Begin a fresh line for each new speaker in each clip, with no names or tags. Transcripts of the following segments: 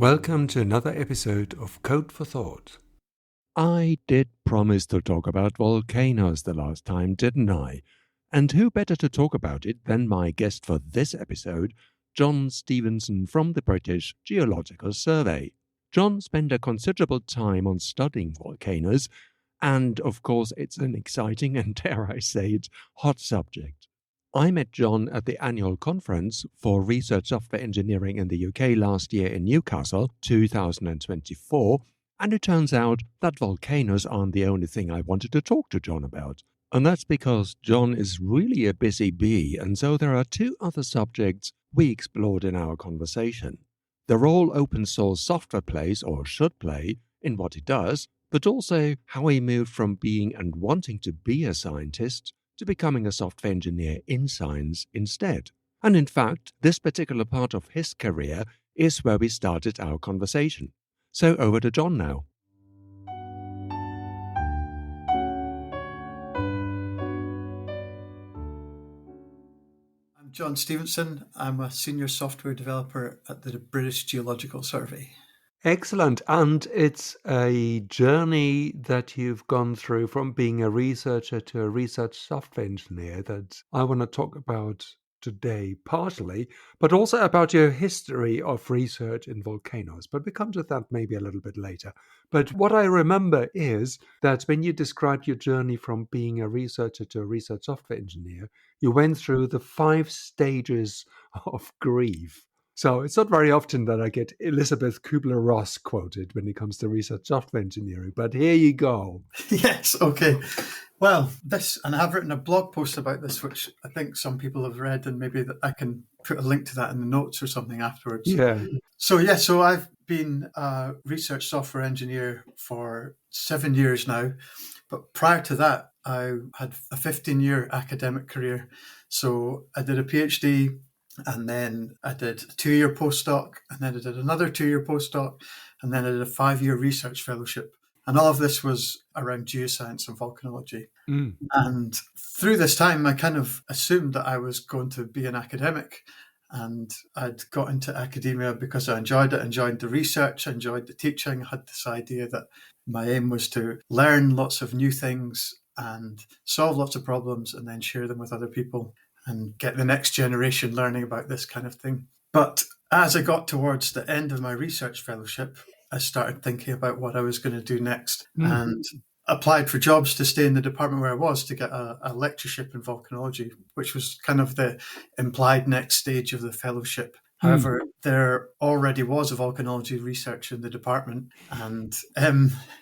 Welcome to another episode of Code for Thought. I did promise to talk about volcanoes the last time, didn't I? And who better to talk about it than my guest for this episode, John Stevenson from the British Geological Survey. John spent a considerable time on studying volcanoes, and of course it's an exciting and, dare I say it, hot subject. I met John at the annual conference for research software engineering in the UK last year in Newcastle, 2024, and it turns out that volcanoes aren't the only thing I wanted to talk to John about. And that's because John is really a busy bee, and so there are two other subjects we explored in our conversation. The role open source software plays, or should play, in what it does, but also how he moved from being and wanting to be a scientist to becoming a software engineer in science instead. And in fact, this particular part of his career is where we started our conversation. So over to John now.
I'm John Stevenson. I'm a senior software developer at the British Geological Survey.
Excellent. And it's a journey that you've gone through from being a researcher to a research software engineer that I want to talk about today, partially, but also about your history of research in volcanoes. But we come to that maybe a little bit later. But what I remember is that when you described your journey from being a researcher to a research software engineer, you went through the 5 stages of grief. So it's not very often that I get Elizabeth Kubler-Ross quoted when it comes to research software engineering, but here you go.
Yes, okay. Well, and I've written a blog post about this, which I think some people have read, and maybe I can put a link to that in the notes or something afterwards.
Yeah.
So I've been a research software engineer for 7 years now, but prior to that, I had a 15-year academic career. So I did a PhD, and then I did a 2-year postdoc, and then I did another 2-year postdoc, and then I did a 5-year research fellowship. And all of this was around geoscience and volcanology.
Mm.
And through this time, I kind of assumed that I was going to be an academic. And I'd got into academia because I enjoyed it, enjoyed the research, enjoyed the teaching. I had this idea that my aim was to learn lots of new things and solve lots of problems and then share them with other people and get the next generation learning about this kind of thing. But as I got towards the end of my research fellowship, I started thinking about what I was going to do next and applied for jobs to stay in the department where I was to get a lectureship in volcanology, which was kind of the implied next stage of the fellowship. However, there already was a volcanology research in the department. And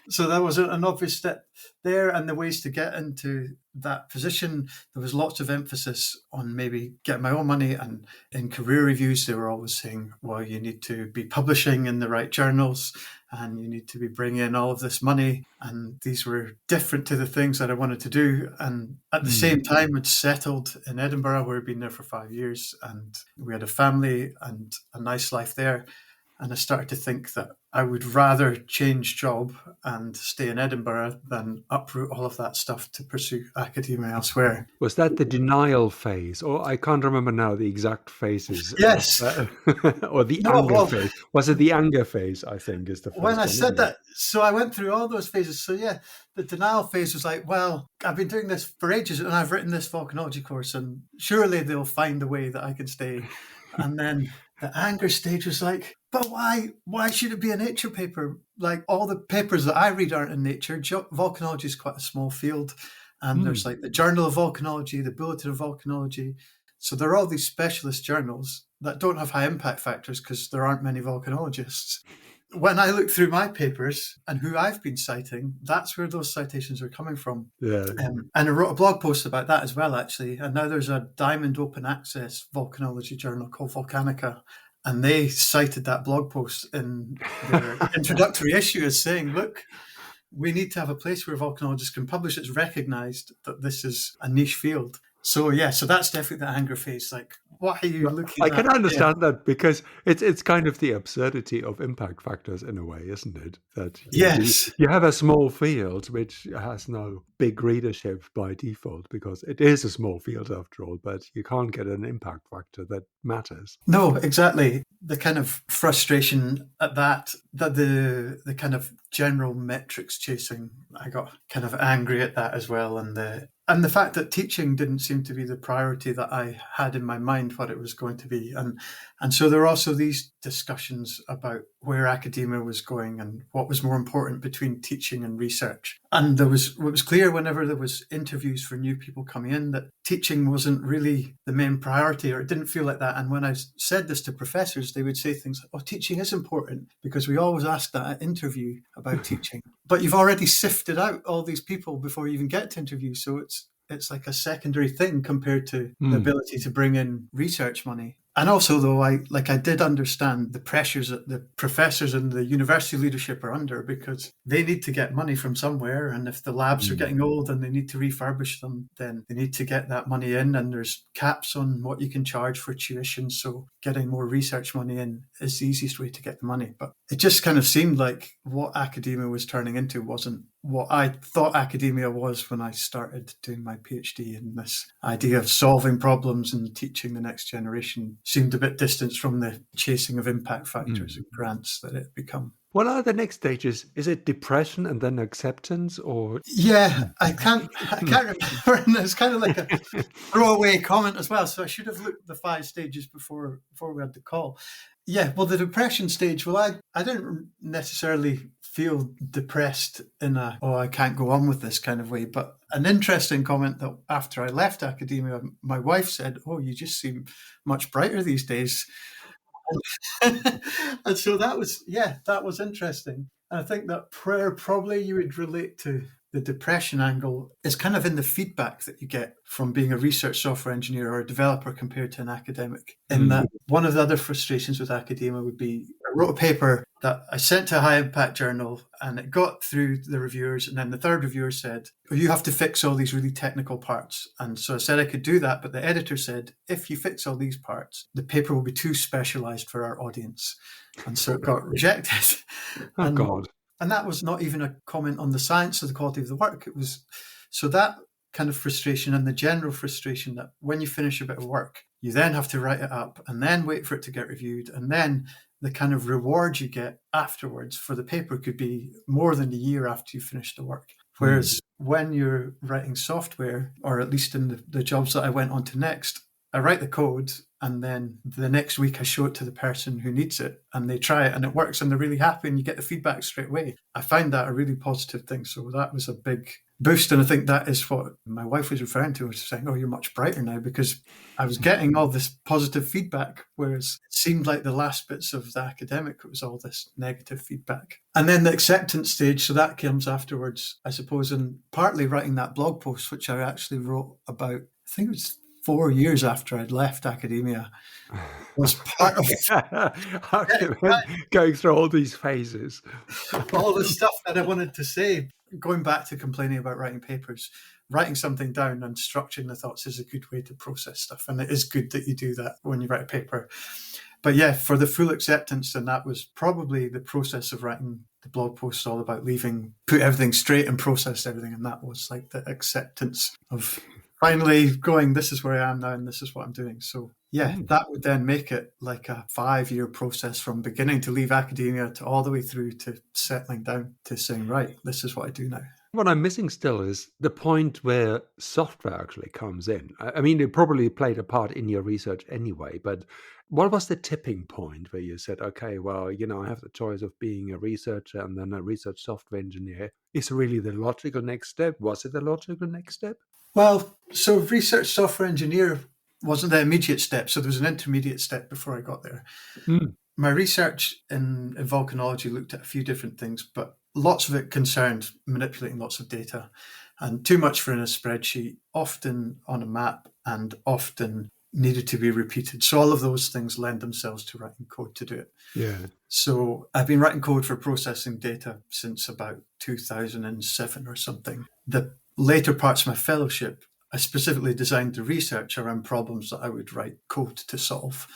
so that was an obvious step there. And the ways to get into that position, there was lots of emphasis on maybe getting my own money. And in career reviews, they were always saying, well, you need to be publishing in the right journals and you need to be bringing in all of this money. And these were different to the things that I wanted to do. And at the same time, I'd settled in Edinburgh, where I'd been there for 5 years. And we had a family and a nice life there. And I started to think that I would rather change job and stay in Edinburgh than uproot all of that stuff to pursue academia elsewhere.
Was that the denial phase? Or I can't remember now the exact phases.
Yes.
Or the anger phase. Was it the anger phase, I think, is the first
When I
one,
said that, so I went through all those phases. So yeah, the denial phase was like, well, I've been doing this for ages and I've written this volcanology course and surely they'll find a way that I can stay. And then the anger stage was like, but why? Why should it be a Nature paper? Like all the papers that I read aren't in Nature. Volcanology is quite a small field. And there's like the Journal of Volcanology, the Bulletin of Volcanology. So there are all these specialist journals that don't have high impact factors because there aren't many volcanologists. When I look through my papers and who I've been citing, that's where those citations are coming from.
Yeah.
And I wrote a blog post about that as well, actually. And now there's a Diamond Open Access volcanology journal called Volcanica. And they cited that blog post in their introductory issue as saying, look, we need to have a place where volcanologists can publish. It's recognized that this is a niche field. So yeah, so that's definitely the anger phase. Like, Why are you looking
I
at
can
that?
understand that because it's kind of the absurdity of impact factors in a way, isn't it? That
Yes.
you have a small field which has no big readership by default because it is a small field after all, but you can't get an impact factor that matters.
No, exactly. The kind of frustration at that the kind of general metrics chasing, I got kind of angry at that as well, and the fact that teaching didn't seem to be the priority that I had in my mind what it was going to be, and so there were also these discussions about where academia was going and what was more important between teaching and research. And it was clear whenever there was interviews for new people coming in that teaching wasn't really the main priority, or it didn't feel like that. And when I said this to professors, they would say things like, "Oh, teaching is important because we always ask that at interview about teaching." But you've already sifted out all these people before you even get to interview, so it's like a secondary thing compared to the ability to bring in research money. And also, though, I did understand the pressures that the professors and the university leadership are under, because they need to get money from somewhere. And if the labs are getting old and they need to refurbish them, then they need to get that money in. And there's caps on what you can charge for tuition. So getting more research money in is the easiest way to get the money. But it just kind of seemed like what academia was turning into wasn't what I thought academia was when I started doing my PhD. And this idea of solving problems and teaching the next generation seemed a bit distant from the chasing of impact factors and grants that it had become.
What are the next stages? Is it depression and then acceptance, or?
Yeah, I can't remember. And it's kind of like a throwaway comment as well. So I should have looked at the 5 stages before we had the call. Yeah, well, the depression stage, well, I didn't necessarily feel depressed in I can't go on with this kind of way. But an interesting comment that after I left academia, my wife said, "Oh, you just seem much brighter these days." And so that was interesting. And I think that probably you would relate to the depression angle is kind of in the feedback that you get from being a research software engineer or a developer compared to an academic. In that one of the other frustrations with academia would be I wrote a paper that I sent to a high impact journal and it got through the reviewers, and then the third reviewer said, "Oh, you have to fix all these really technical parts." And so I said I could do that, but the editor said, "If you fix all these parts, the paper will be too specialized for our audience." And so it got rejected.
Oh, God.
And that was not even a comment on the science or the quality of the work. It was so that kind of frustration and the general frustration that when you finish a bit of work, you then have to write it up and then wait for it to get reviewed. And then the kind of reward you get afterwards for the paper could be more than a year after you finish the work. Whereas when you're writing software, or at least in the jobs that I went on to next, I write the code and then the next week I show it to the person who needs it and they try it and it works and they're really happy and you get the feedback straight away. I find that a really positive thing. So that was a big boost. And I think that is what my wife was referring to, was saying, "Oh, you're much brighter now," because I was getting all this positive feedback, whereas it seemed like the last bits of the academic, it was all this negative feedback. And then the acceptance stage, so that comes afterwards, I suppose, and partly writing that blog post, which I actually wrote about, I think it was 4 years after I'd left academia, was part of
going through all these phases.
all the stuff that I wanted to say. Going back to complaining about writing papers, writing something down and structuring the thoughts is a good way to process stuff. And it is good that you do that when you write a paper. But yeah, for the full acceptance, and that was probably the process of writing the blog post, all about leaving, put everything straight and process everything. And that was like the acceptance of finally going, this is where I am now and this is what I'm doing. So yeah, that would then make it like a 5-year process from beginning to leave academia to all the way through to settling down to saying, right, this is what I do now.
What I'm missing still is the point where software actually comes in. I mean, it probably played a part in your research anyway, but what was the tipping point where you said, okay, well, I have the choice of being a researcher and then a research software engineer. Is really the logical next step? Was it the logical next step?
Well, so research software engineer wasn't the immediate step. So there was an intermediate step before I got there. My research in volcanology looked at a few different things, but lots of it concerned manipulating lots of data, and too much for in a spreadsheet, often on a map, and often needed to be repeated. So all of those things lend themselves to writing code to do it.
Yeah.
So I've been writing code for processing data since about 2007 or something. The later parts of my fellowship, I specifically designed the research around problems that I would write code to solve,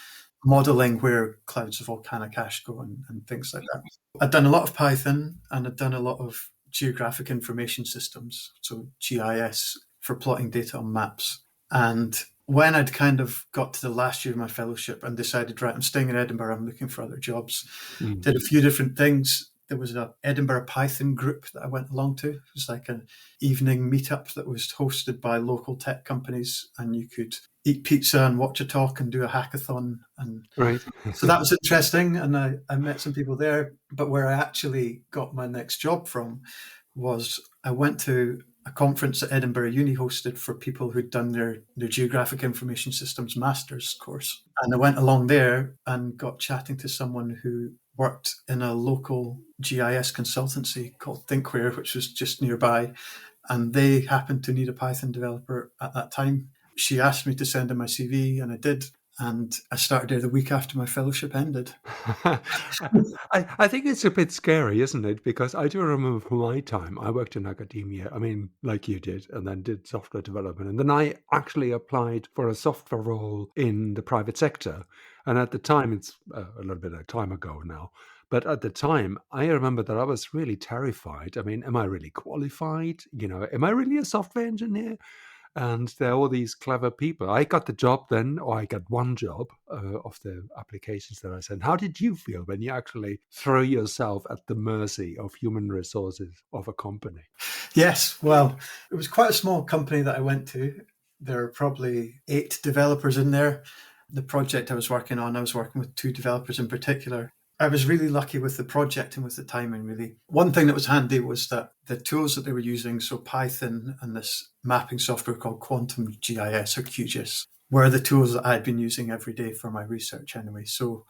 modeling where clouds of volcanic ash go and things like that. I'd done a lot of Python, and I'd done a lot of geographic information systems, so GIS, for plotting data on maps. And when I'd kind of got to the last year of my fellowship and decided, right, I'm staying in Edinburgh, I'm looking for other jobs, did a few different things. There was an Edinburgh Python group that I went along to. It was like an evening meetup that was hosted by local tech companies, and you could eat pizza and watch a talk and do a hackathon. And
Right.
so that was interesting, and I met some people there. But where I actually got my next job from was I went to a conference that Edinburgh Uni hosted for people who'd done their Geographic Information Systems Masters course. And I went along there and got chatting to someone who worked in a local GIS consultancy called Thinkware, which was just nearby. And they happened to need a Python developer at that time. She asked me to send in my CV, and I did. And I started there the week after my fellowship ended.
I think it's a bit scary, isn't it? Because I do remember from my time, I worked in academia, I mean, like you did, and then did software development. And then I actually applied for a software role in the private sector. And at the time, it's a little bit of time ago now, but at the time, I remember that I was really terrified. I mean, am I really qualified? Am I really a software engineer? And there are all these clever people. I got the job then, or I got one job of the applications that I sent. How did you feel when you actually throw yourself at the mercy of human resources of a company?
Yes, well, it was quite a small company that I went to. There are probably 8 developers in there. The project I was working on, I was working with 2 developers in particular. I was really lucky with the project and with the timing, really. One thing that was handy was that the tools that they were using, so Python and this mapping software called Quantum GIS or QGIS, were the tools that I'd been using every day for my research anyway. So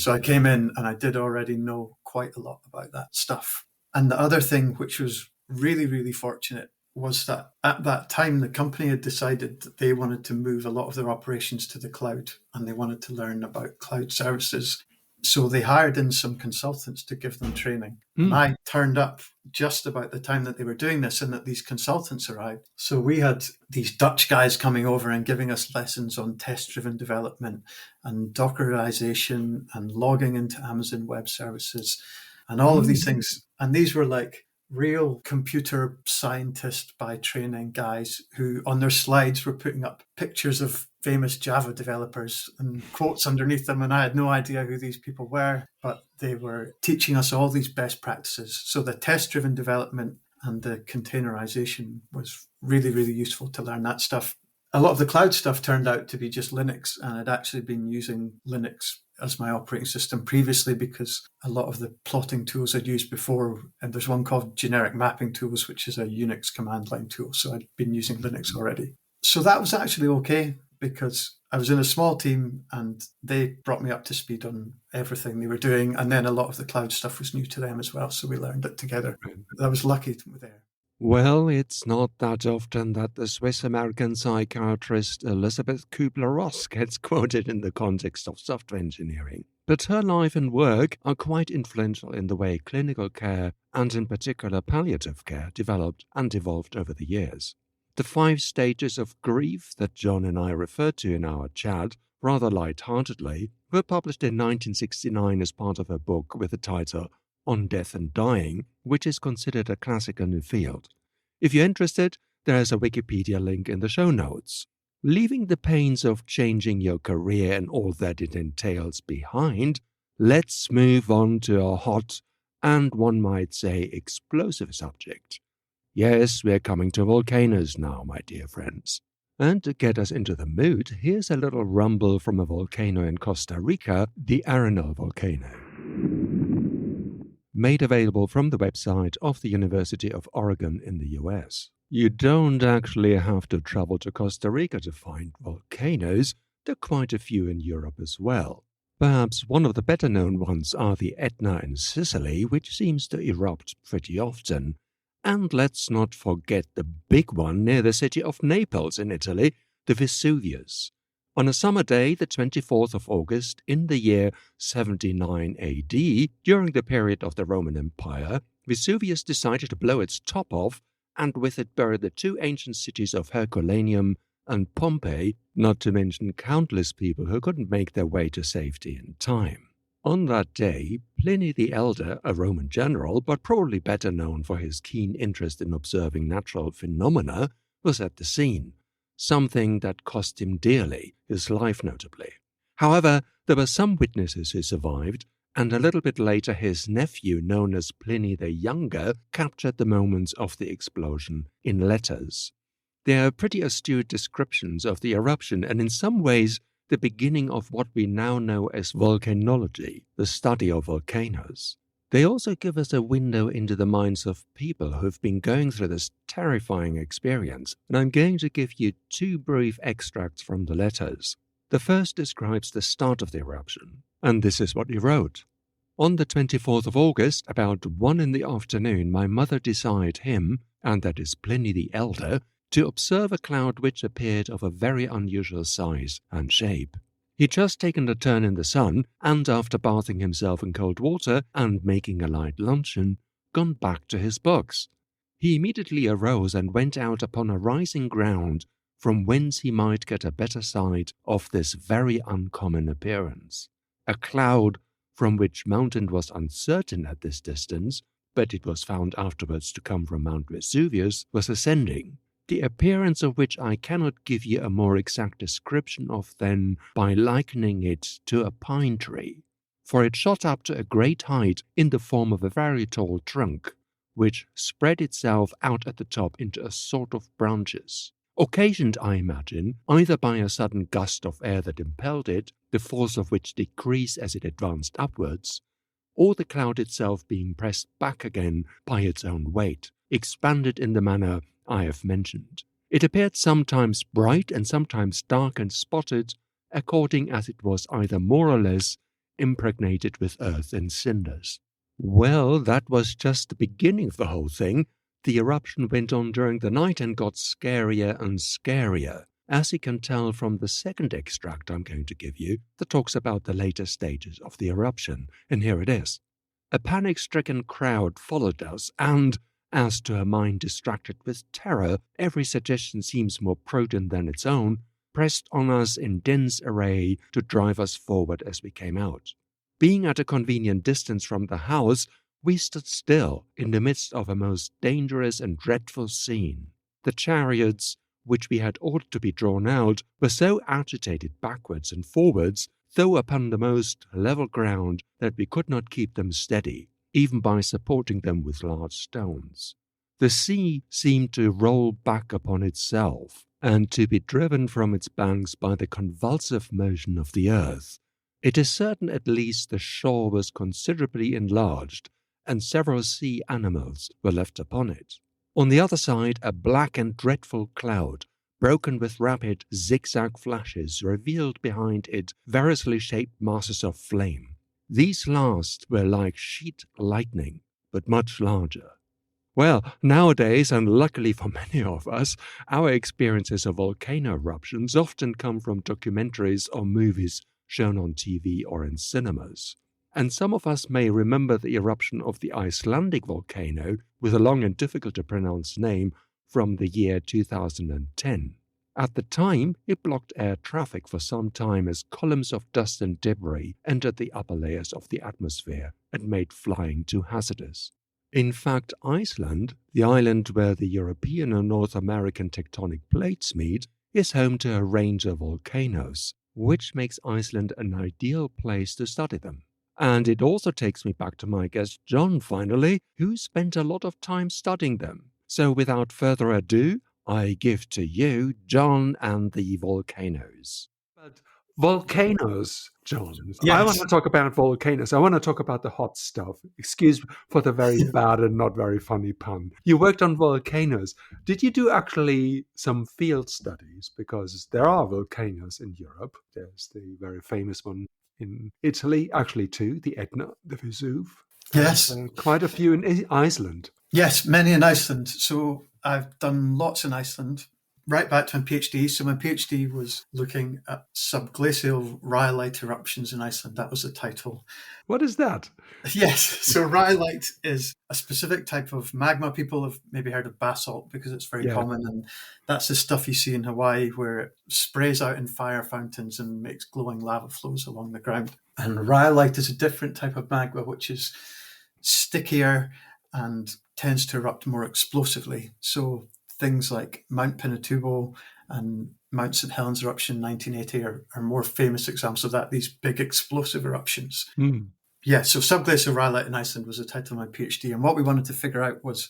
I came in and I did already know quite a lot about that stuff. And the other thing, which was really, really fortunate, was that at that time, the company had decided that they wanted to move a lot of their operations to the cloud, and they wanted to learn about cloud services. So they hired in some consultants to give them training. And I turned up just about the time that they were doing this and that these consultants arrived. So we had these Dutch guys coming over and giving us lessons on test-driven development and Dockerization and logging into Amazon Web Services and all of these things. And these were like real computer scientist by training guys who on their slides were putting up pictures of famous Java developers and quotes underneath them. And I had no idea who these people were, but they were teaching us all these best practices. So the test-driven development and the containerization was really, really useful to learn that stuff. A lot of the cloud stuff turned out to be just Linux, and I'd actually been using Linux as my operating system previously because a lot of the plotting tools I'd used before, and there's one called Generic Mapping Tools, which is a Unix command line tool. So I'd been using Linux already. So that was actually okay because I was in a small team and they brought me up to speed on everything they were doing. And then a lot of the cloud stuff was new to them as well. So we learned it together. I was lucky there.
Well, it's not that often that the Swiss-American psychiatrist Elizabeth Kubler-Ross gets quoted in the context of software engineering. But her life and work are quite influential in the way clinical care, and in particular palliative care, developed and evolved over the years. The 5 stages of grief that John and I referred to in our chat, rather light-heartedly, were published in 1969 as part of her book with the title On Death and Dying, which is considered a classic in the field. If you're interested, there is a Wikipedia link in the show notes. Leaving the pains of changing your career and all that it entails behind, let's move on to a hot and, one might say, explosive subject. Yes, we're coming to volcanoes now, my dear friends. And to get us into the mood, here's a little rumble from a volcano in Costa Rica, the Arenal volcano. Made available from the website of the University of Oregon in the US. You don't actually have to travel to Costa Rica to find volcanoes. There are quite a few in Europe as well. Perhaps one of the better-known ones are the Etna in Sicily, which seems to erupt pretty often. And let's not forget the big one near the city of Naples in Italy, the Vesuvius. On a summer day, the 24th of August, in the year 79 AD, during the period of the Roman Empire, Vesuvius decided to blow its top off and with it buried the two ancient cities of Herculaneum and Pompeii, not to mention countless people who couldn't make their way to safety in time. On that day, Pliny the Elder, a Roman general, but probably better known for his keen interest in observing natural phenomena, was at the scene, something that cost him dearly, his life notably. However, there were some witnesses who survived, and a little bit later his nephew, known as Pliny the Younger, captured the moments of the explosion in letters. They are pretty astute descriptions of the eruption, and in some ways the beginning of what we now know as volcanology, the study of volcanoes. They also give us a window into the minds of people who've been going through this terrifying experience, and I'm going to give you two brief extracts from the letters. The first describes the start of the eruption, and this is what he wrote. On the 24th of August, about 1 in the afternoon, my mother desired him, and that is Pliny the Elder, to observe a cloud which appeared of a very unusual size and shape. He'd just taken a turn in the sun, and after bathing himself in cold water and making a light luncheon, gone back to his books. He immediately arose and went out upon a rising ground, from whence he might get a better sight of this very uncommon appearance. A cloud from which mountain was uncertain at this distance, but it was found afterwards to come from Mount Vesuvius, was ascending, the appearance of which I cannot give you a more exact description of than by likening it to a pine tree, for it shot up to a great height in the form of a very tall trunk, which spread itself out at the top into a sort of branches, occasioned, I imagine, either by a sudden gust of air that impelled it, the force of which decreased as it advanced upwards, or the cloud itself being pressed back again by its own weight, expanded in the manner I have mentioned. It appeared sometimes bright and sometimes dark and spotted, according as it was either more or less impregnated with earth and cinders. Well, that was just the beginning of the whole thing. The eruption went on during the night and got scarier and scarier, as you can tell from the second extract I'm going to give you that talks about the later stages of the eruption, and here it is. A panic-stricken crowd followed us, and as to a mind distracted with terror, every suggestion seems more prudent than its own, pressed on us in dense array to drive us forward as we came out. Being at a convenient distance from the house, we stood still in the midst of a most dangerous and dreadful scene. The chariots, which we had ordered to be drawn out, were so agitated backwards and forwards, though upon the most level ground, that we could not keep them steady, even by supporting them with large stones. The sea seemed to roll back upon itself, and to be driven from its banks by the convulsive motion of the earth. It is certain at least the shore was considerably enlarged, and several sea animals were left upon it. On the other side, a black and dreadful cloud, broken with rapid zigzag flashes, revealed behind it variously shaped masses of flame. These last were like sheet lightning, but much larger. Well, nowadays, and luckily for many of us, our experiences of volcano eruptions often come from documentaries or movies shown on TV or in cinemas. And some of us may remember the eruption of the Icelandic volcano, with a long and difficult to pronounce name, from the year 2010. At the time, it blocked air traffic for some time as columns of dust and debris entered the upper layers of the atmosphere and made flying too hazardous. In fact, Iceland, the island where the European and North American tectonic plates meet, is home to a range of volcanoes, which makes Iceland an ideal place to study them. And it also takes me back to my guest John, finally, who spent a lot of time studying them. So without further ado, I give to you John and the volcanoes. But volcanoes, John.
Yes.
I want to talk about volcanoes. I want to talk about the hot stuff. Excuse for the very bad and not very funny pun. You worked on volcanoes. Did you do actually some field studies? Because there are volcanoes in Europe. There's the very famous one in Italy, actually two, the Etna, the Vesuv.
Yes.
Quite a few in Iceland.
Yes, many in Iceland. So I've done lots in Iceland, right back to my PhD. So my PhD was looking at subglacial rhyolite eruptions in Iceland. That was the title.
What is that?
Yes. So rhyolite is a specific type of magma. People have maybe heard of basalt because it's very common. And that's the stuff you see in Hawaii where it sprays out in fire fountains and makes glowing lava flows along the ground. And rhyolite is a different type of magma, which is stickier and tends to erupt more explosively. So things like Mount Pinatubo and Mount St. Helens eruption in 1980 are more famous examples of that, these big explosive eruptions. Yeah, so subglacial rhyolite in Iceland was the title of my PhD. And what we wanted to figure out was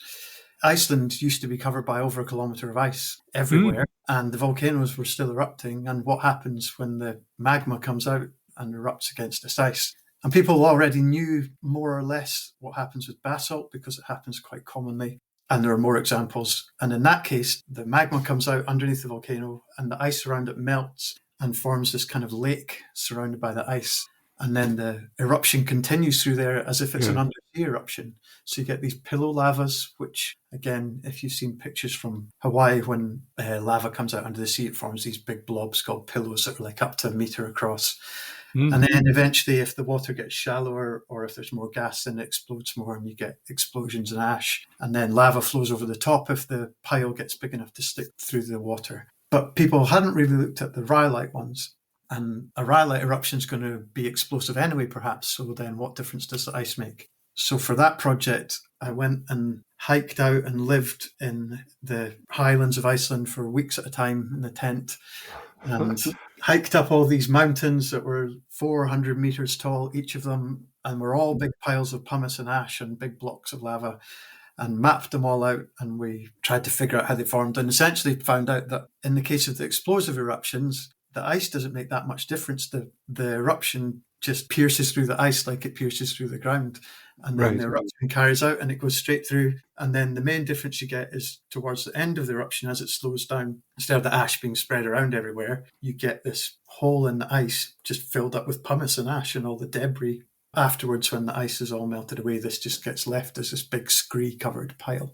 Iceland used to be covered by over a kilometre of ice everywhere, and the volcanoes were still erupting. And what happens when the magma comes out and erupts against this ice? And people already knew more or less what happens with basalt because it happens quite commonly. And there are more examples. And in that case, the magma comes out underneath the volcano and the ice around it melts and forms this kind of lake surrounded by the ice. And then the eruption continues through there as if it's an undersea eruption. So you get these pillow lavas, which, again, if you've seen pictures from Hawaii, when lava comes out under the sea, it forms these big blobs called pillows that are like up to a meter across. And then eventually, if the water gets shallower or if there's more gas, then it explodes more and you get explosions and ash. And then lava flows over the top if the pile gets big enough to stick through the water. But people hadn't really looked at the rhyolite ones. And a rhyolite eruption is going to be explosive anyway, perhaps. So then what difference does the ice make? So for that project, I went and hiked out and lived in the highlands of Iceland for weeks at a time in the tent and hiked up all these mountains that were 400 meters tall, each of them, and were all big piles of pumice and ash and big blocks of lava, and mapped them all out. And we tried to figure out how they formed and essentially found out that in the case of the explosive eruptions, the ice doesn't make that much difference. The eruption just pierces through the ice like it pierces through the ground. And then the eruption carries out and it goes straight through. And then the main difference you get is towards the end of the eruption, as it slows down, instead of the ash being spread around everywhere, you get this hole in the ice just filled up with pumice and ash and all the debris. Afterwards, when the ice is all melted away, this just gets left as this big scree-covered pile.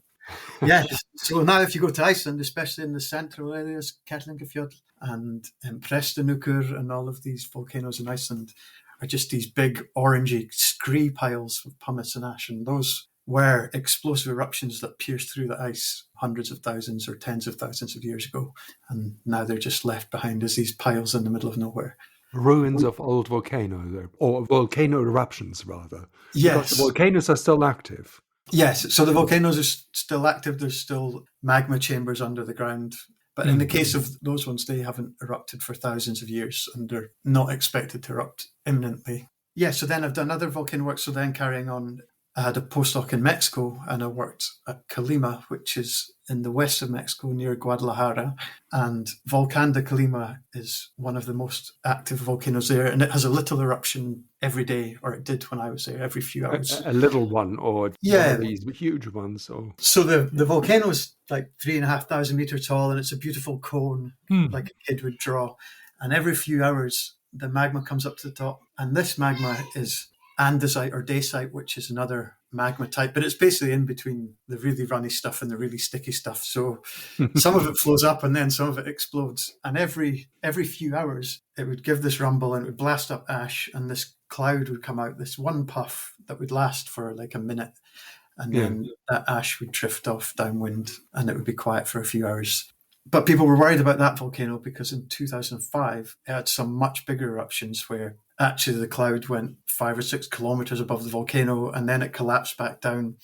Yes. So now if you go to Iceland, especially in the central areas, Kerlingarfjöll and Prestanukur and all of these volcanoes in Iceland are just these big orangey scree piles of pumice and ash. And those were explosive eruptions that pierced through the ice hundreds of thousands or tens of thousands of years ago. And now they're just left behind as these piles in the middle of nowhere.
Ruins of old volcanoes, or volcano eruptions, rather.
Yes.
Because the volcanoes are still active.
Yes, so the volcanoes are still active. There's still magma chambers under the ground. But in the case of those ones, they haven't erupted for thousands of years and they're not expected to erupt imminently. Yeah, so then I've done other volcano work. So then carrying on, I had a postdoc in Mexico and I worked at Colima, which is in the west of Mexico near Guadalajara. And Volcán de Colima is one of the most active volcanoes there. And it has a little eruption every day, or it did when I was there, every few hours.
A little one, or one of these huge ones? Or... So
the volcano is like 3,500 meters tall and it's a beautiful cone, like a kid would draw. And every few hours, the magma comes up to the top. And this magma is andesite or dacite, which is another magma type, but it's basically in between the really runny stuff and the really sticky stuff. So some of it flows up and then some of it explodes. And every few hours, it would give this rumble and it would blast up ash and this cloud would come out, this one puff that would last for like a minute. And then that ash would drift off downwind and it would be quiet for a few hours. But people were worried about that volcano because in 2005, it had some much bigger eruptions where actually the cloud went 5 or 6 kilometers above the volcano and then it collapsed back down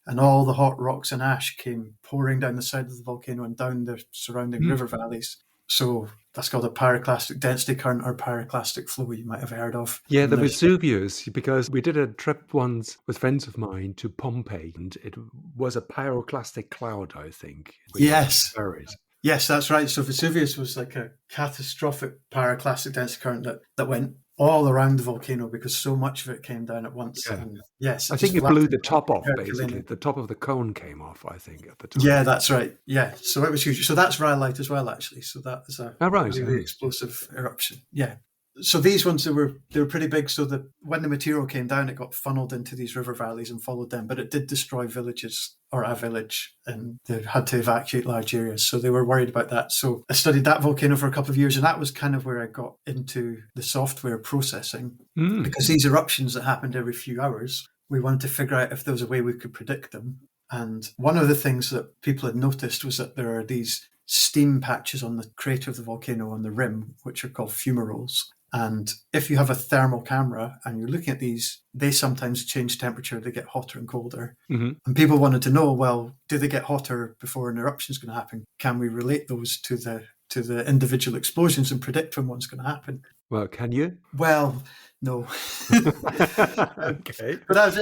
and all the hot rocks and ash came pouring down the side of the volcano and down the surrounding river valleys. So that's called a pyroclastic density current or pyroclastic flow you might have heard of.
Yeah, the Vesuvius, because we did a trip once with friends of mine to Pompeii and it was a pyroclastic cloud, I think.
Yes.
Buried.
Yes, that's right. So Vesuvius was like a catastrophic pyroclastic density current that went all around the volcano because so much of it came down at once.
Yeah.
And yes,
I think it blew the top off, basically. The top of the cone came off, I think, at the time.
Yeah, that's right. Yeah, so it was huge. So that's rhyolite as well, actually. So that is a really explosive eruption. Yeah. So these ones, they were pretty big. So that when the material came down, it got funneled into these river valleys and followed them. But it did destroy villages, or a village, and they had to evacuate large areas. So they were worried about that. So I studied that volcano for a couple of years, and that was kind of where I got into the software processing. Because these eruptions that happened every few hours, we wanted to figure out if there was a way we could predict them. And one of the things that people had noticed was that there are these steam patches on the crater of the volcano on the rim, which are called fumaroles. And if you have a thermal camera and you're looking at these, they sometimes change temperature. They get hotter and colder. And people wanted to know, well, do they get hotter before an eruption is going to happen? Can we relate those to the individual explosions and predict when one's going to happen?
Well, can you?
Well, no.
Okay.
But I was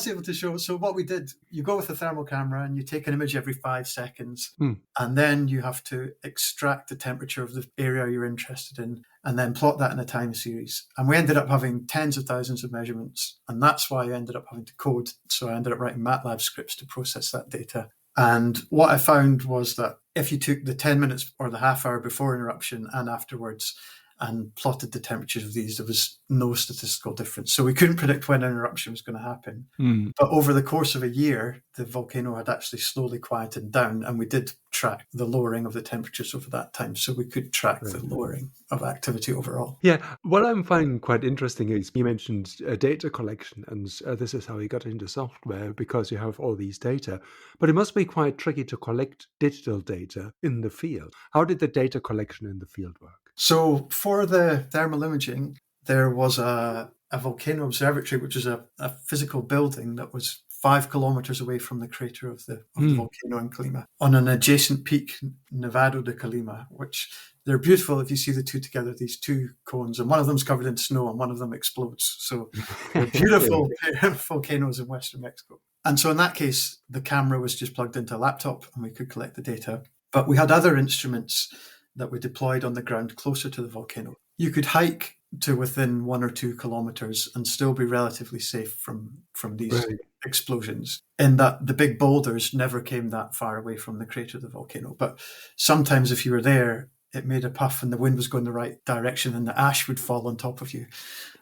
able to show. So what we did, you go with a thermal camera and you take an image every 5 seconds, and then you have to extract the temperature of the area you're interested in, and then plot that in a time series. And we ended up having tens of thousands of measurements, and that's why I ended up having to code. So I ended up writing MATLAB scripts to process that data. And what I found was that if you took the 10 minutes or the half hour before an eruption and afterwards and plotted the temperatures of these, there was no statistical difference. So we couldn't predict when an eruption was going to happen. But over the course of a year, the volcano had actually slowly quieted down, and we did track the lowering of the temperatures over that time. So we could track the lowering of activity overall.
Yeah, what I'm finding quite interesting is you mentioned data collection, and this is how you got into software, because you have all these data. But it must be quite tricky to collect digital data in the field. How did the data collection in the field work?
So for the thermal imaging, there was a volcano observatory, which is a physical building that was 5 kilometers away from the crater of the volcano in Colima, on an adjacent peak, Nevado de Colima, which they're beautiful if you see the two together, these two cones, and one of them's covered in snow and one of them explodes. So they're beautiful volcanoes in Western Mexico. And so in that case, the camera was just plugged into a laptop and we could collect the data. But we had other instruments that we deployed on the ground closer to the volcano. You could hike to within 1 or 2 kilometers and still be relatively safe from these explosions, in that the big boulders never came that far away from the crater of the volcano. But sometimes if you were there, it made a puff and the wind was going the right direction and the ash would fall on top of you.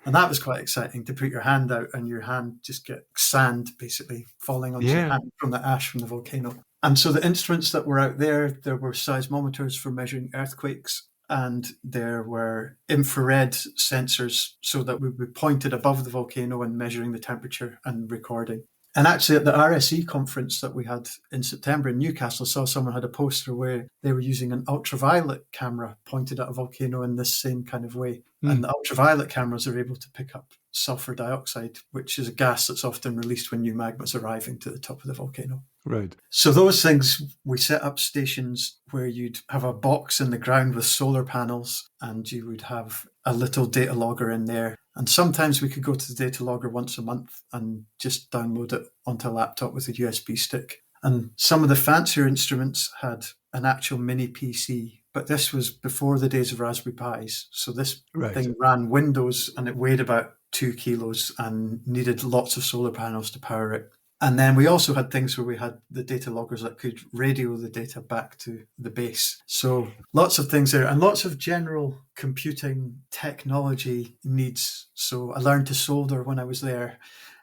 And that was quite exciting, to put your hand out and your hand just get sand basically falling onto your hand from the ash from the volcano. And so the instruments that were out there were seismometers for measuring earthquakes, and there were infrared sensors so that we would be pointed above the volcano and measuring the temperature and recording. And actually at the RSE conference that we had in September in Newcastle, I saw someone had a poster where they were using an ultraviolet camera pointed at a volcano in this same kind of way. And the ultraviolet cameras are able to pick up sulfur dioxide, which is a gas that's often released when new magma's arriving to the top of the volcano.
Right.
So those things, we set up stations where you'd have a box in the ground with solar panels, and you would have a little data logger in there. And sometimes we could go to the data logger once a month and just download it onto a laptop with a USB stick. And some of the fancier instruments had an actual mini PC, but this was before the days of Raspberry Pis. So this thing ran Windows and it weighed about 2 kilos and needed lots of solar panels to power it. And then we also had things where we had the data loggers that could radio the data back to the base. So lots of things there and lots of general computing technology needs. So I learned to solder when I was there,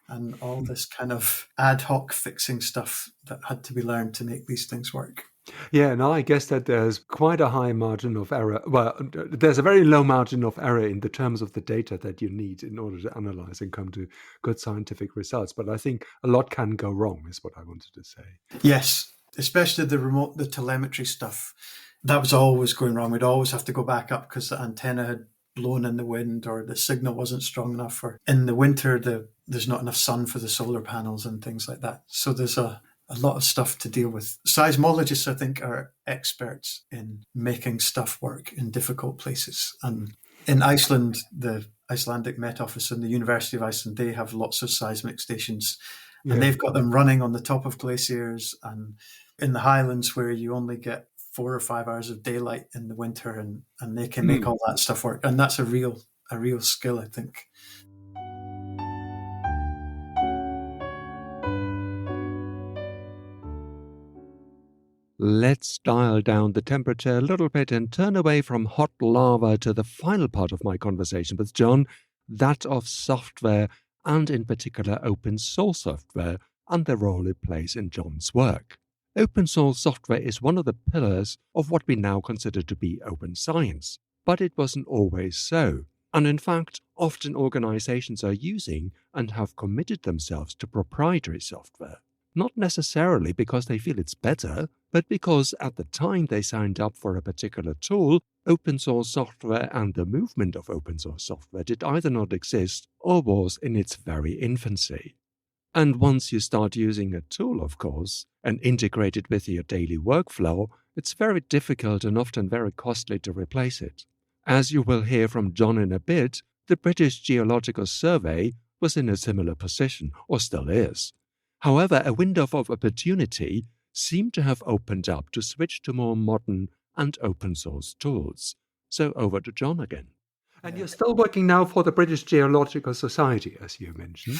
and all this kind of ad hoc fixing stuff that had to be learned to make these things work.
Yeah, and I guess that there's quite a high margin of error. Well, there's a very low margin of error in the terms of the data that you need in order to analyze and come to good scientific results. But I think a lot can go wrong, is what I wanted to say.
Yes, especially the telemetry stuff. That was always going wrong. We'd always have to go back up because the antenna had blown in the wind or the signal wasn't strong enough, or in the winter, there's not enough sun for the solar panels and things like that. So there's a lot of stuff to deal with. Seismologists, I think, are experts in making stuff work in difficult places. And in Iceland, the Icelandic Met Office and the University of Iceland, they have lots of seismic stations. And they've got them running on the top of glaciers and in the highlands where you only get 4 or 5 hours of daylight in the winter, and they can make all that stuff work. And that's a real skill, I think.
Let's dial down the temperature a little bit and turn away from hot lava to the final part of my conversation with John, that of software, and in particular open source software, and the role it plays in John's work. Open source software is one of the pillars of what we now consider to be open science, but it wasn't always so. And in fact, often organizations are using and have committed themselves to proprietary software. Not necessarily because they feel it's better, but because at the time they signed up for a particular tool, open source software and the movement of open source software did either not exist or was in its very infancy. And once you start using a tool, of course, and integrate it with your daily workflow, it's very difficult and often very costly to replace it. As you will hear from John in a bit, the British Geological Survey was in a similar position, or still is. However, a window of opportunity seemed to have opened up to switch to more modern and open source tools. So over to John again. And you're still working now for the British Geological Society, as you mentioned.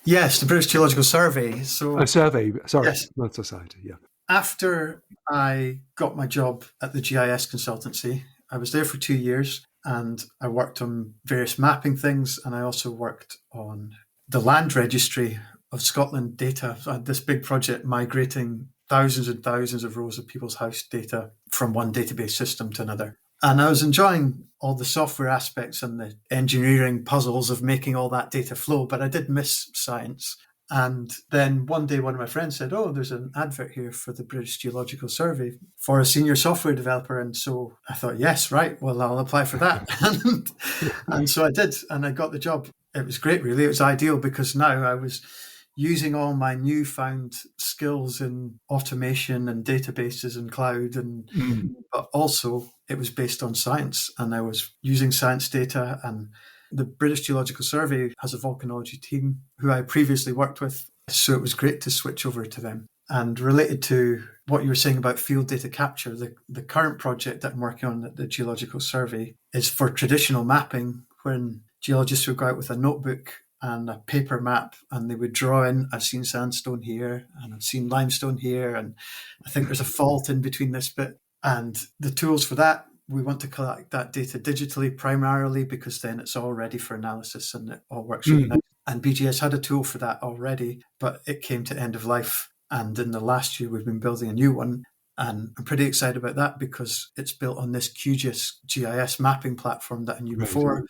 Yes, the British Geological Survey.
A survey, sorry,
yes.
Not society, yeah.
After I got my job at the GIS consultancy, I was there for 2 years and I worked on various mapping things, and I also worked on the land registry of Scotland data. So I had this big project migrating thousands and thousands of rows of people's house data from one database system to another. And I was enjoying all the software aspects and the engineering puzzles of making all that data flow, but I did miss science. And then one day, one of my friends said, "Oh, there's an advert here for the British Geological Survey for a senior software developer." And so I thought, yes, right, well, I'll apply for that. and so I did, and I got the job. It was great, really. It was ideal because now I was using all my newfound skills in automation and databases and cloud, but also it was based on science, and I was using science data. And the British Geological Survey has a volcanology team who I previously worked with, so it was great to switch over to them. And related to what you were saying about field data capture, the current project that I'm working on at the Geological Survey is for traditional mapping, when geologists would go out with a notebook and a paper map, and they would draw in, I've seen sandstone here, and I've seen limestone here, and I think there's a fault in between this bit. And the tools for that, we want to collect that data digitally primarily, because then it's all ready for analysis and it all works really nice. And BGS had a tool for that already, but it came to end of life. And in the last year, we've been building a new one. And I'm pretty excited about that because it's built on this QGIS GIS mapping platform that I knew before,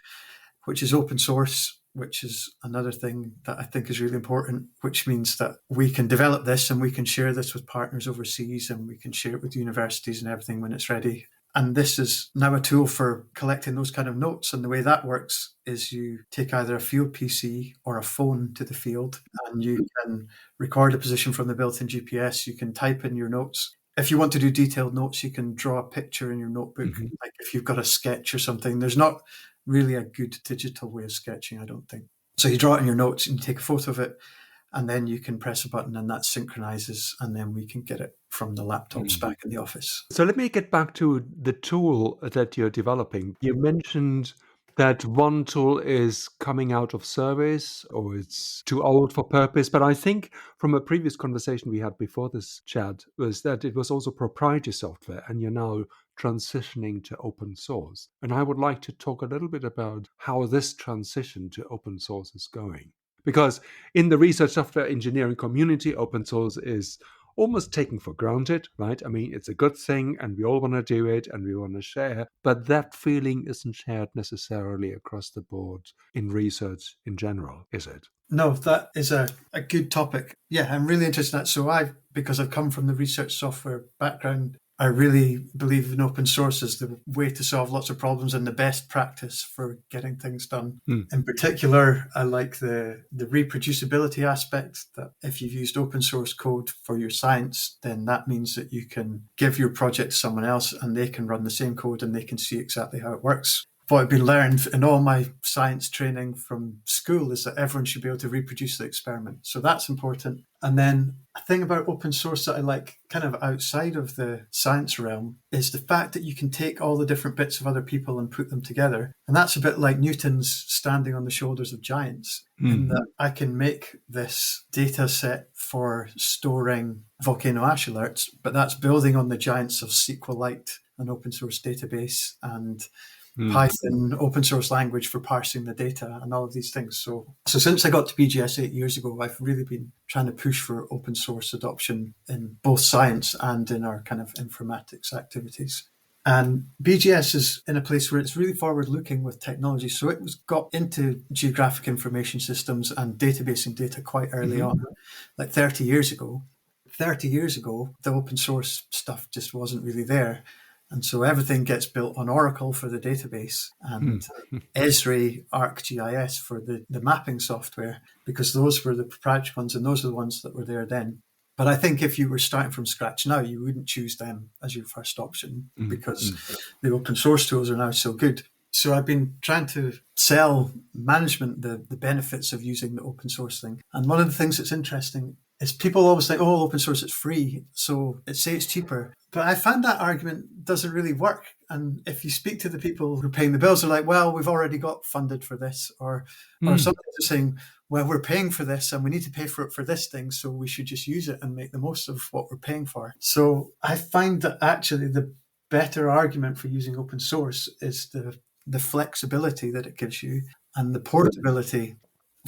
which is open source, which is another thing that I think is really important, which means that we can develop this and we can share this with partners overseas, and we can share it with universities and everything when it's ready. And this is now a tool for collecting those kind of notes. And the way that works is you take either a field PC or a phone to the field, and you can record a position from the built-in GPS. You can type in your notes. If you want to do detailed notes, you can draw a picture in your notebook. Like if you've got a sketch or something, there's not really a good digital way of sketching, I don't think. So you draw it in your notes and you take a photo of it, and then you can press a button and that synchronizes, and then we can get it from the laptops back in the office.
So let me get back to the tool that you're developing. You mentioned that one tool is coming out of service or it's too old for purpose. But I think from a previous conversation we had before this chat was that it was also proprietary software, and you're now transitioning to open source. And I would like to talk a little bit about how this transition to open source is going. Because in the research software engineering community, open source is almost taken for granted, right? I mean, it's a good thing and we all want to do it and we want to share, but that feeling isn't shared necessarily across the board in research in general, is it?
No, that is a good topic. Yeah, I'm really interested in that. So because I've come from the research software background, I really believe in open source as the way to solve lots of problems and the best practice for getting things done. In particular, I like the reproducibility aspect, that if you've used open source code for your science, then that means that you can give your project to someone else and they can run the same code and they can see exactly how it works. What I've been learned in all my science training from school is that everyone should be able to reproduce the experiment. So that's important. And then a thing about open source that I like kind of outside of the science realm is the fact that you can take all the different bits of other people and put them together. And that's a bit like Newton's standing on the shoulders of giants, in that I can make this data set for storing volcano ash alerts, but that's building on the giants of SQLite, an open source database, and Python, open source language for parsing the data, and all of these things. So since I got to BGS 8 years ago, I've really been trying to push for open source adoption in both science and in our kind of informatics activities. And BGS is in a place where it's really forward looking with technology. So it was got into geographic information systems and databasing data quite early on, like 30 years ago. 30 years ago, the open source stuff just wasn't really there. And so everything gets built on Oracle for the database and Esri ArcGIS for the mapping software, because those were the proprietary ones and those are the ones that were there then. But I think if you were starting from scratch now, you wouldn't choose them as your first option because the open source tools are now so good. So I've been trying to sell management the benefits of using the open source thing. And one of the things that's interesting is people always think, oh, open source is free, so say it's cheaper. But I found that argument doesn't really work. And if you speak to the people who are paying the bills, they're like, well, we've already got funded for this. Or sometimes they're saying, well, we're paying for this and we need to pay for it for this thing, so we should just use it and make the most of what we're paying for. So I find that actually the better argument for using open source is the flexibility that it gives you and the portability.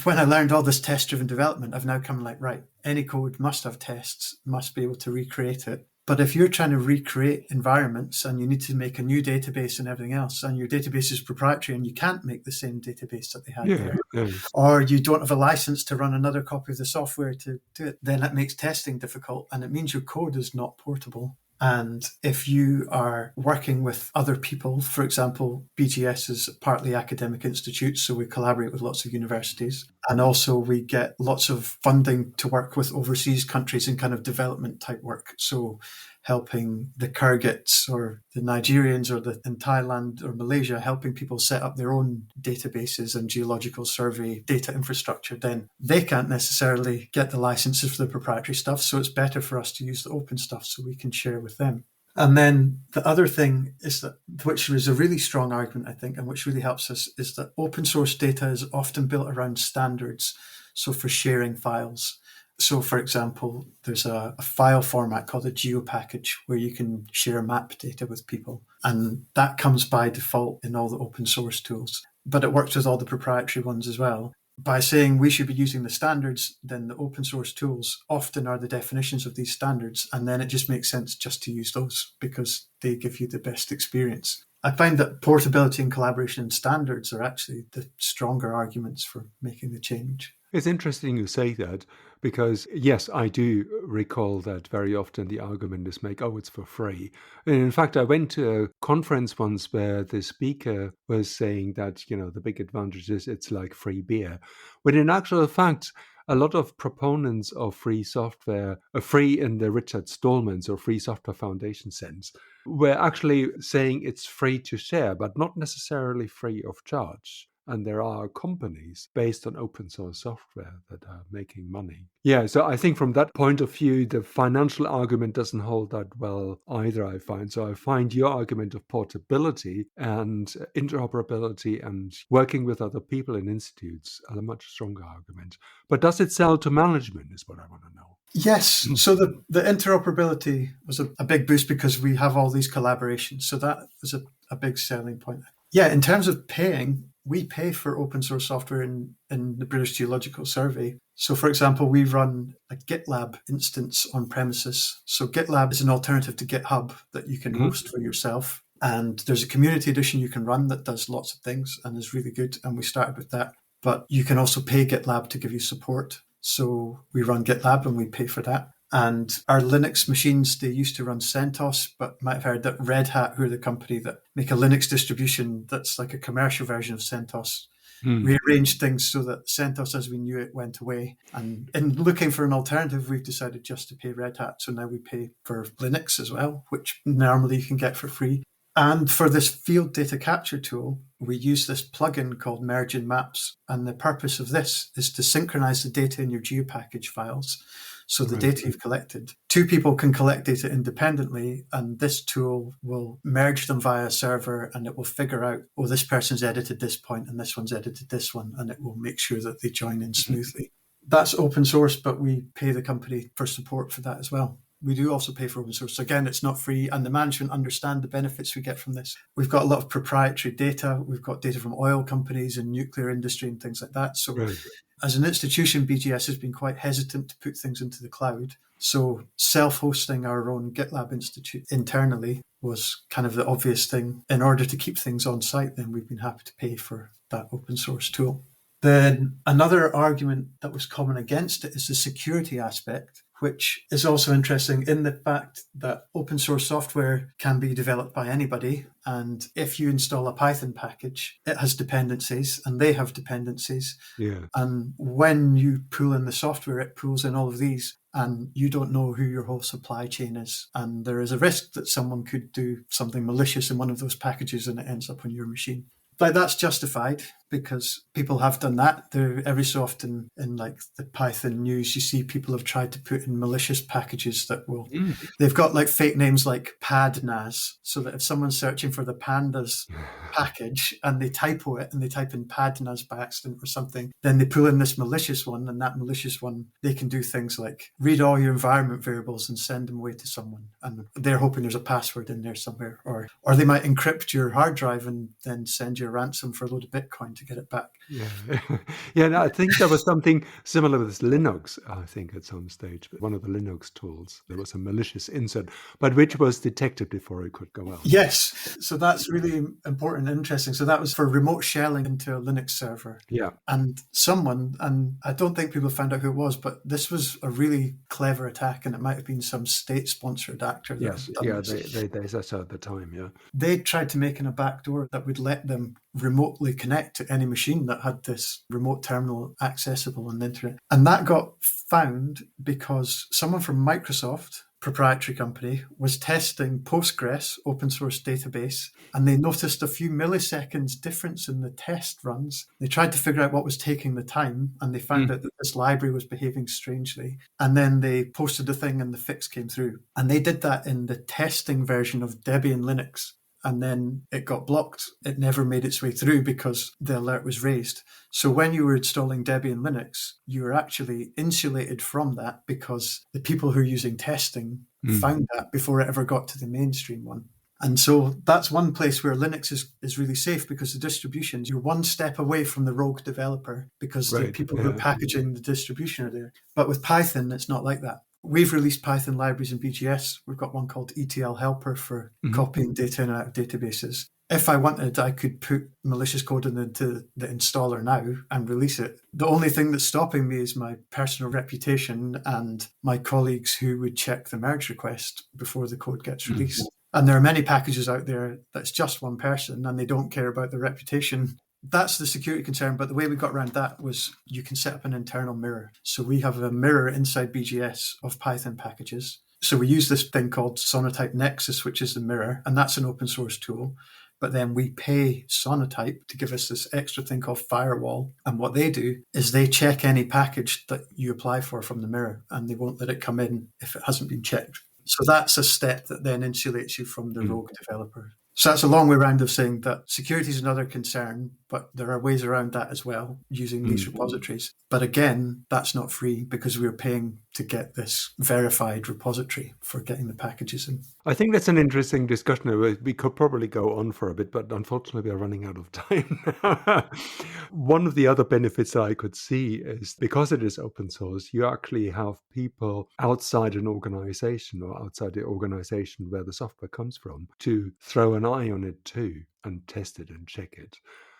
When I learned all this test-driven development, I've now come like, right, any code must have tests, must be able to recreate it. But if you're trying to recreate environments and you need to make a new database and everything else, and your database is proprietary and you can't make the same database that they had there, or you don't have a license to run another copy of the software to do it, then that makes testing difficult and it means your code is not portable. And if you are working with other people, for example, BGS is partly academic institutes, so we collaborate with lots of universities. And also we get lots of funding to work with overseas countries in kind of development type work. So helping the Kyrgyz or the Nigerians or in Thailand or Malaysia, helping people set up their own databases and geological survey data infrastructure, then they can't necessarily get the licenses for the proprietary stuff. So it's better for us to use the open stuff so we can share with them. And then the other thing is that, which is a really strong argument, I think, and which really helps us, is that open source data is often built around standards. So for sharing files. So, for example, there's a file format called a geopackage where you can share map data with people. And that comes by default in all the open source tools. But it works with all the proprietary ones as well. By saying we should be using the standards, then the open source tools often are the definitions of these standards. And then it just makes sense just to use those because they give you the best experience. I find that portability and collaboration and standards are actually the stronger arguments for making the change.
It's interesting you say that because, yes, I do recall that very often the argument is make, oh, it's for free. And in fact, I went to a conference once where the speaker was saying that, the big advantage is it's like free beer. When in actual fact, a lot of proponents of free software, free in the Richard Stallman's or Free Software Foundation sense, were actually saying it's free to share, but not necessarily free of charge. And there are companies based on open source software that are making money. Yeah, so I think from that point of view, the financial argument doesn't hold that well either, I find. So I find your argument of portability and interoperability and working with other people in institutes are a much stronger argument. But does it sell to management is what I want to know.
Yes. So the interoperability was a big boost because we have all these collaborations. So that was a big selling point. Yeah, in terms of paying, we pay for open source software in the British Geological Survey. So, for example, we run a GitLab instance on premises. So GitLab is an alternative to GitHub that you can host for yourself. And there's a community edition you can run that does lots of things and is really good. And we started with that. But you can also pay GitLab to give you support. So we run GitLab and we pay for that. And our Linux machines, they used to run CentOS, but might have heard that Red Hat, who are the company that make a Linux distribution that's like a commercial version of CentOS, rearranged things so that CentOS as we knew it went away. And in looking for an alternative, we've decided just to pay Red Hat. So now we pay for Linux as well, which normally you can get for free. And for this field data capture tool, we use this plugin called Merge in Maps. And the purpose of this is to synchronize the data in your geopackage files So the
Right.
data you've collected, two people can collect data independently, and this tool will merge them via a server, and it will figure out, oh, this person's edited this point and this one's edited this one, and it will make sure that they join in smoothly. That's open source, but we pay the company for support for that as well. We do also pay for open source. Again, it's not free, and the management understand the benefits we get from this. We've got a lot of proprietary data. We've got data from oil companies and nuclear industry and things like that. So
Right.
as an institution, BGS has been quite hesitant to put things into the cloud. So self-hosting our own GitLab institute internally was kind of the obvious thing. In order to keep things on site, then we've been happy to pay for that open source tool. Then another argument that was common against it is the security aspect, which is also interesting in the fact that open source software can be developed by anybody. And if you install a Python package, it has dependencies and they have dependencies.
Yeah.
And when you pull in the software, it pulls in all of these, and you don't know who your whole supply chain is. And there is a risk that someone could do something malicious in one of those packages and it ends up on your machine. But that's justified because people have done that. Every so often in like the Python news, you see people have tried to put in malicious packages that will, they've got like fake names like PadNaz, so that if someone's searching for the pandas package and they typo it and they type in PadNaz by accident or something, then they pull in this malicious one, and that malicious one, they can do things like read all your environment variables and send them away to someone. And they're hoping there's a password in there somewhere. Or they might encrypt your hard drive and then send you a ransom for a load of Bitcoin to get it back.
Yeah. Yeah, no, I think there was something similar with Linux, I think, at some stage. One of the Linux tools, there was a malicious insert, but which was detected before it could go out.
Yes. So that's really important and interesting. So that was for remote shelling into a Linux server.
Yeah.
And someone, and I don't think people found out who it was, but this was a really clever attack, and it might have been some state-sponsored actor.
Yes. Yeah, they said so at the time, yeah.
They tried to make in a backdoor that would let them remotely connect to any machine that had this remote terminal accessible on the internet. And that got found because someone from Microsoft, proprietary company, was testing Postgres open source database, and they noticed a few milliseconds difference in the test runs. They tried to figure out what was taking the time, and they found out that this library was behaving strangely. And then they posted a thing and the fix came through. And they did that in the testing version of Debian Linux. And then it got blocked. It never made its way through because the alert was raised. So when you were installing Debian Linux, you were actually insulated from that because the people who are using testing found that before it ever got to the mainstream one. And so that's one place where Linux is really safe, because the distributions, you're one step away from the rogue developer because the people who are packaging the distribution are there. But with Python, it's not like that. We've released Python libraries in BGS. We've got one called ETL Helper for copying data in and out of databases. If I wanted, I could put malicious code into the installer now and release it. The only thing that's stopping me is my personal reputation and my colleagues who would check the merge request before the code gets released. And there are many packages out there that's just one person and they don't care about the reputation. That's the security concern. But the way we got around that was you can set up an internal mirror. So we have a mirror inside BGS of Python packages. So we use this thing called Sonatype Nexus, which is the mirror, and that's an open source tool. But then we pay Sonatype to give us this extra thing called Firewall. And what they do is they check any package that you apply for from the mirror, and they won't let it come in if it hasn't been checked. So that's a step that then insulates you from the rogue developer. So that's a long way around of saying that security is another concern, but there are ways around that as well using these repositories. But again, that's not free because we're paying to get this verified repository for getting the packages in.
I think that's an interesting discussion. We could probably go on for a bit, but unfortunately we're running out of time. One of the other benefits that I could see is because it is open source, you actually have people outside an organization or outside the organization where the software comes from to throw an eye on it too and test it and check it.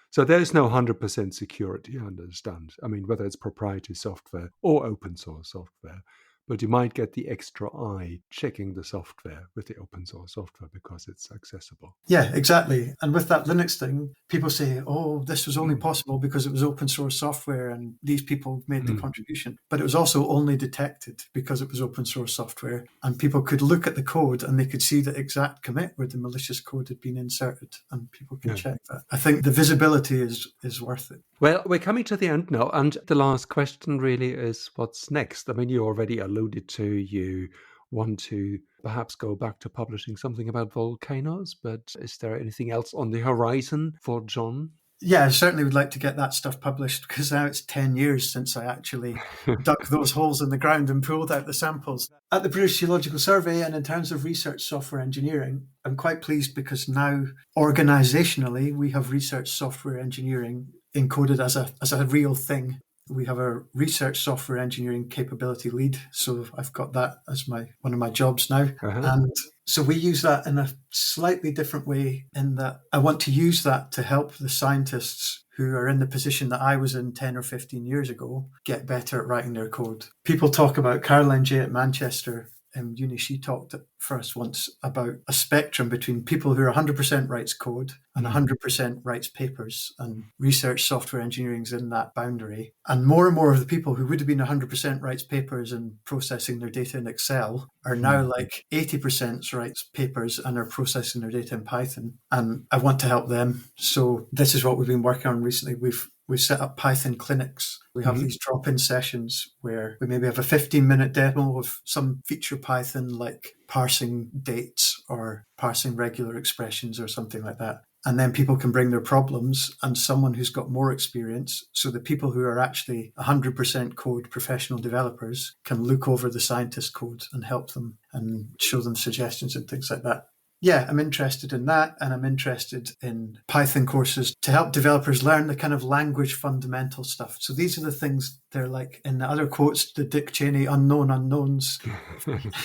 So there's no 100% security, I understand. I mean, whether it's proprietary software or open source software, but you might get the extra eye checking the software with the open source software because it's accessible.
Yeah, exactly. And with that Linux thing, people say, oh, this was only possible because it was open source software and these people made the contribution. But it was also only detected because it was open source software, and people could look at the code and they could see the exact commit where the malicious code had been inserted, and people can check that. I think the visibility is worth it.
Well, we're coming to the end now, and the last question really is what's next? I mean, you already alluded to you want to perhaps go back to publishing something about volcanoes, but is there anything else on the horizon for John?
Yeah, I certainly would like to get that stuff published because now it's 10 years since I actually dug those holes in the ground and pulled out the samples. At the British Geological Survey, and in terms of research software engineering, I'm quite pleased because now organisationally we have research software engineering encoded as a real thing. We have a research software engineering capability lead, so I've got that as one of my jobs now. And so we use that in a slightly different way in that I want to use that to help the scientists who are in the position that I was in 10 or 15 years ago get better at writing their code. People talk about Caroline J at Manchester in uni. She talked for us once about a spectrum between people who are 100% writes code and 100% writes papers, and research software engineering is in that boundary. And more of the people who would have been 100% writes papers and processing their data in Excel are now like 80% writes papers and are processing their data in Python. And I want to help them. So this is what we've been working on recently. We've set up Python clinics. We have these drop-in sessions where we maybe have a 15-minute demo of some feature Python, like parsing dates or parsing regular expressions or something like that. And then people can bring their problems and someone who's got more experience. So the people who are actually 100% code professional developers can look over the scientist code and help them and show them suggestions and things like that. Yeah, I'm interested in that, and I'm interested in Python courses to help developers learn the kind of language fundamental stuff. So these are the things, they're like in the other quotes, the Dick Cheney unknown unknowns.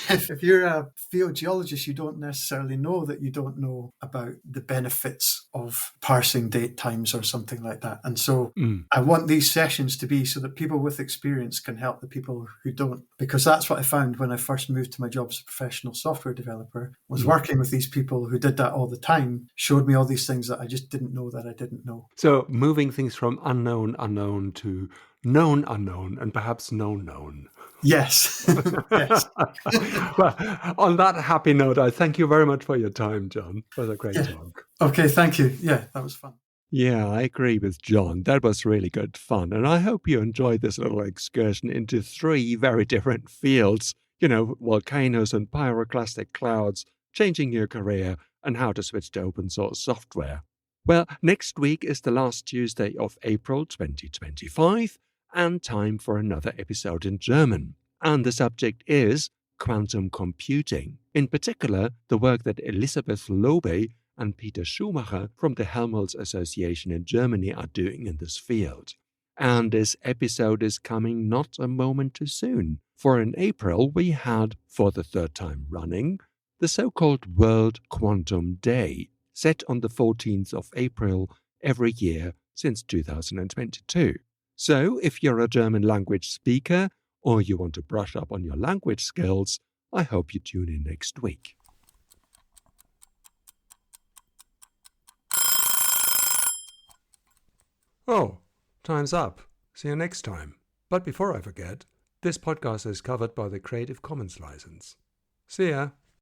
If you're a field geologist, you don't necessarily know that you don't know about the benefits of parsing date times or something like that. And so I want these sessions to be so that people with experience can help the people who don't, because that's what I found when I first moved to my job as a professional software developer, was working with these people who did that all the time, showed me all these things that I just didn't know that I didn't know.
So moving things from unknown to known unknown and perhaps known.
Yes. Yes.
Well, on that happy note, I thank you very much for your time, John. It was a great talk.
Okay, thank you. Yeah, that was fun.
Yeah, I agree with John. That was really good fun. And I hope you enjoyed this little excursion into 3 very different fields, volcanoes and pyroclastic clouds, changing your career, and how to switch to open source software. Well, next week is the last Tuesday of April 2025, and time for another episode in German. And the subject is quantum computing. In particular, the work that Elisabeth Lobe and Peter Schumacher from the Helmholtz Association in Germany are doing in this field. And this episode is coming not a moment too soon, for in April we had, for the 3rd time running, the so-called World Quantum Day, set on the 14th of April every year since 2022. So if you're a German language speaker or you want to brush up on your language skills, I hope you tune in next week. Oh, time's up. See you next time. But before I forget, this podcast is covered by the Creative Commons license. See ya.